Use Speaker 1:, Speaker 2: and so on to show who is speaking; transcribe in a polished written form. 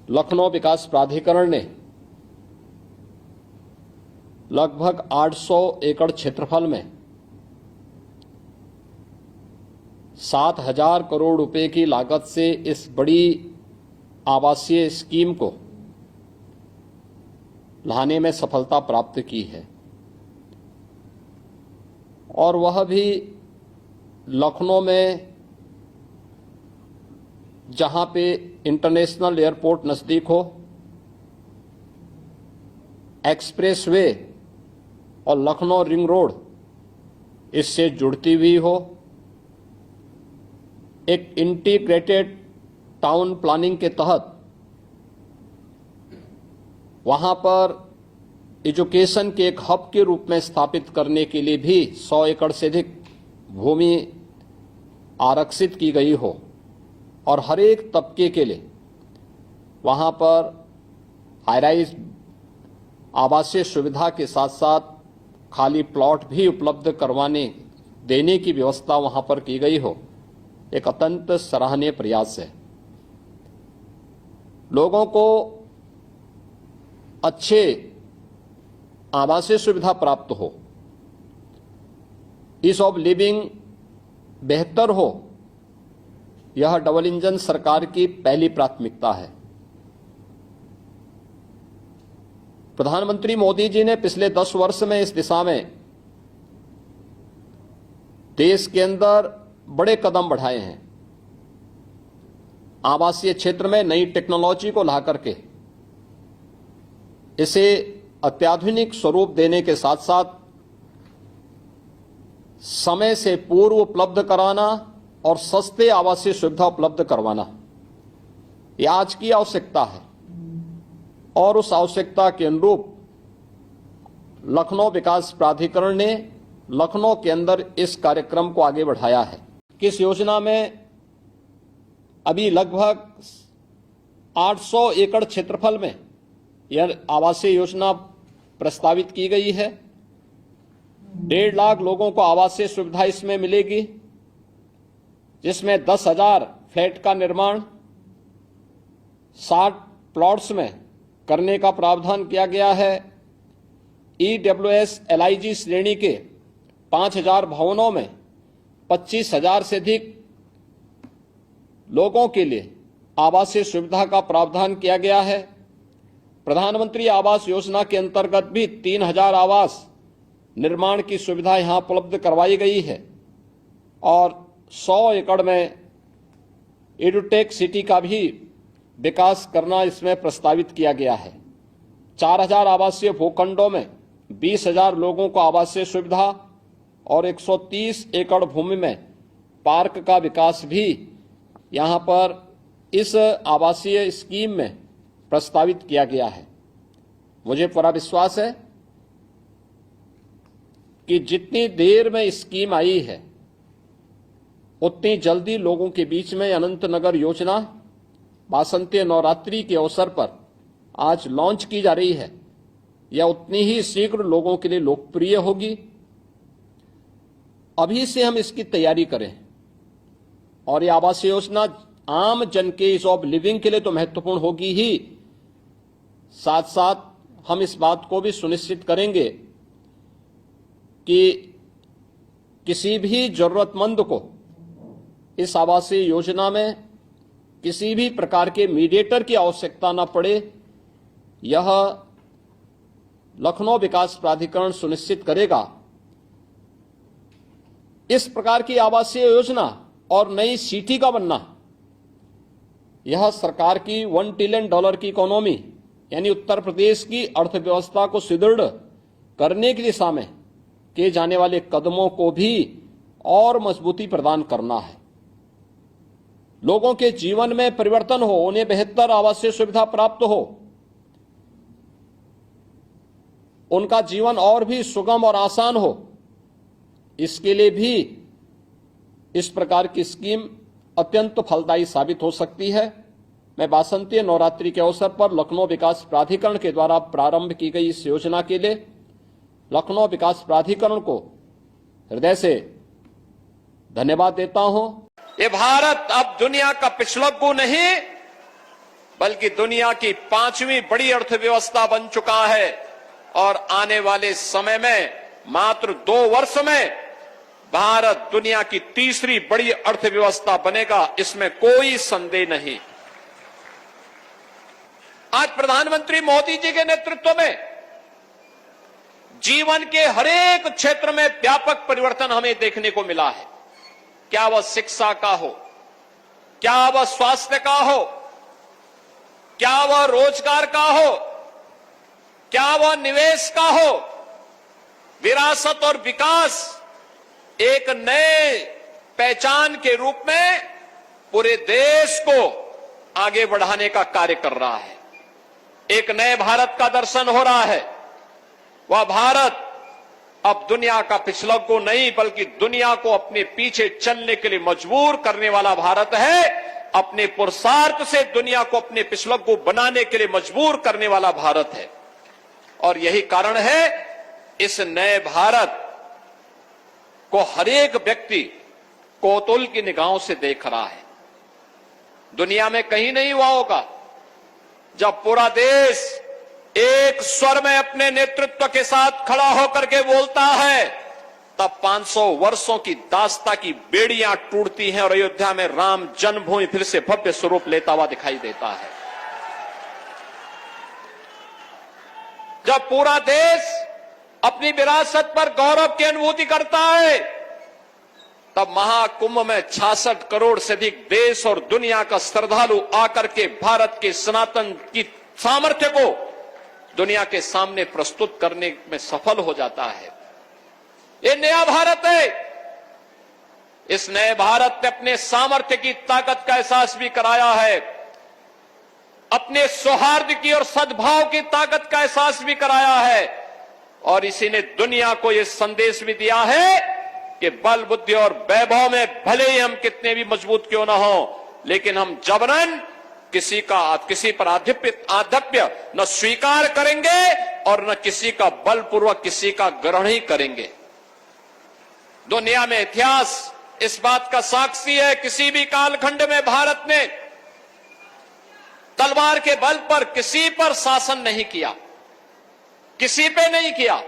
Speaker 1: लखनऊ विकास प्राधिकरण ने लगभग 800 एकड़ क्षेत्रफल में 7,000 करोड़ रुपए की लागत से इस बड़ी आवासीय स्कीम को लाने में सफलता प्राप्त की है, और वह भी लखनऊ में, जहां पे इंटरनेशनल एयरपोर्ट नजदीक हो, एक्सप्रेसवे और लखनऊ रिंग रोड इससे जुड़ती हुई हो, एक इंटीग्रेटेड टाउन प्लानिंग के तहत वहां पर एजुकेशन के एक हब के रूप में स्थापित करने के लिए भी 100 एकड़ से अधिक भूमि आरक्षित की गई हो, और हर एक तबके के लिए वहां पर हाईराइज आवासीय सुविधा के साथ साथ खाली प्लॉट भी उपलब्ध करवाने देने की व्यवस्था वहां पर की गई हो, एक अत्यंत सराहनीय प्रयास है। लोगों को अच्छे आवासीय सुविधा प्राप्त हो, ईज ऑफ लिविंग बेहतर हो, यह डबल इंजन सरकार की पहली प्राथमिकता है। प्रधानमंत्री मोदी जी ने पिछले 10 वर्ष में इस दिशा में देश के अंदर बड़े कदम बढ़ाए हैं। आवासीय क्षेत्र में नई टेक्नोलॉजी को ला करके इसे अत्याधुनिक स्वरूप देने के साथ साथ समय से पूर्व उपलब्ध कराना और सस्ते आवासीय सुविधा उपलब्ध करवाना, यह आज की आवश्यकता है, और उस आवश्यकता के अनुरूप लखनऊ विकास प्राधिकरण ने लखनऊ के अंदर इस कार्यक्रम को आगे बढ़ाया है। किस योजना में अभी लगभग 800 एकड़ क्षेत्रफल में यह आवासीय योजना प्रस्तावित की गई है। 1.5 लाख लोगों को आवासीय सुविधा इसमें मिलेगी, जिसमें 10,000 फ्लैट का निर्माण 60 प्लॉट्स में करने का प्रावधान किया गया है। EWS LIG श्रेणी के 5,000 भवनों में 25,000 से अधिक लोगों के लिए आवासीय सुविधा का प्रावधान किया गया है। प्रधानमंत्री आवास योजना के अंतर्गत भी 3,000 आवास निर्माण की सुविधा यहां उपलब्ध करवाई गई है, और 100 एकड़ में एडुटेक सिटी का भी विकास करना इसमें प्रस्तावित किया गया है। 4,000 आवासीय भूखंडों में 20,000 लोगों को आवासीय सुविधा और 130 एकड़ भूमि में पार्क का विकास भी यहां पर इस आवासीय स्कीम में प्रस्तावित किया गया है। मुझे पूरा विश्वास है कि जितनी देर में स्कीम आई है, उतनी जल्दी लोगों के बीच में अनंत नगर योजना वासंती नवरात्रि के अवसर पर आज लॉन्च की जा रही है, यह उतनी ही शीघ्र लोगों के लिए लोकप्रिय होगी। अभी से हम इसकी तैयारी करें, और यह आवासीय योजना आम जन के ईज ऑफ लिविंग के लिए तो महत्वपूर्ण होगी ही, साथ साथ हम इस बात को भी सुनिश्चित करेंगे कि किसी भी जरूरतमंद को इस आवासीय योजना में किसी भी प्रकार के मीडिएटर की आवश्यकता न पड़े। यह लखनऊ विकास प्राधिकरण सुनिश्चित करेगा। इस प्रकार की आवासीय योजना और नई सिटी का बनना, यह सरकार की $1 ट्रिलियन की इकोनॉमी यानी उत्तर प्रदेश की अर्थव्यवस्था को सुदृढ़ करने की दिशा में किए जाने वाले कदमों को भी और मजबूती प्रदान करना है। लोगों के जीवन में परिवर्तन हो, उन्हें बेहतर आवासीय सुविधा प्राप्त हो, उनका जीवन और भी सुगम और आसान हो, इसके लिए भी इस प्रकार की स्कीम अत्यंत फलदायी साबित हो सकती है। मैं वासंती नवरात्रि के अवसर पर लखनऊ विकास प्राधिकरण के द्वारा प्रारंभ की गई इस योजना के लिए लखनऊ विकास प्राधिकरण को हृदय से धन्यवाद देता हूं।
Speaker 2: ये भारत अब दुनिया का पिछड़कू नहीं,
Speaker 1: बल्कि दुनिया की 5वीं बड़ी अर्थव्यवस्था बन चुका है और आने वाले समय में मात्र 2 वर्ष में भारत दुनिया की 3री बड़ी अर्थव्यवस्था बनेगा, इसमें कोई संदेह नहीं। आज प्रधानमंत्री मोदी जी के नेतृत्व में जीवन के हर एक क्षेत्र में व्यापक परिवर्तन हमें देखने को मिला है। क्या वह शिक्षा का हो, क्या वह स्वास्थ्य का हो, क्या वह रोजगार का हो, क्या वह निवेश का हो, विरासत और विकास एक नए पहचान के रूप में पूरे देश को आगे बढ़ाने का कार्य कर रहा है। एक नए भारत का दर्शन हो रहा है। वह भारत अब दुनिया का पिछलग्गू नहीं बल्कि दुनिया को अपने पीछे चलने के लिए मजबूर करने वाला भारत है। अपने पुरुषार्थ से दुनिया को अपने पिछलग्गू बनाने के लिए मजबूर करने वाला भारत है। और यही कारण है इस नए भारत को हर एक व्यक्ति कौतूहल की निगाहों से देख रहा है। दुनिया में कहीं नहीं हुआ होगा जब पूरा देश एक स्वर में अपने नेतृत्व के साथ खड़ा होकर के बोलता है, तब 500 वर्षों की दास्ता की बेड़ियां टूटती हैं और अयोध्या में राम जन्मभूमि फिर से भव्य स्वरूप लेता हुआ दिखाई देता है। जब पूरा देश अपनी विरासत पर गौरव की अनुभूति करता है, तब महाकुंभ में 66 करोड़ से अधिक देश और दुनिया का श्रद्धालु आकर के भारत के सनातन की सामर्थ्य को दुनिया के सामने प्रस्तुत करने में सफल हो जाता है। ये नया भारत है। इस नए भारत ने अपने सामर्थ्य की ताकत का एहसास भी कराया है, अपने सौहार्द की और सद्भाव की ताकत का एहसास भी कराया है, और इसी ने दुनिया को यह संदेश भी दिया है कि बल बुद्धि और वैभव में भले ही हम कितने भी मजबूत क्यों ना हो, लेकिन हम जबरन किसी पर आधिपत्य न स्वीकार करेंगे और न किसी का बलपूर्वक किसी का ग्रहण ही करेंगे। दुनिया में इतिहास इस बात का साक्षी है, किसी भी कालखंड में भारत ने तलवार के बल पर किसी पर शासन नहीं किया, किसी पे नहीं किया।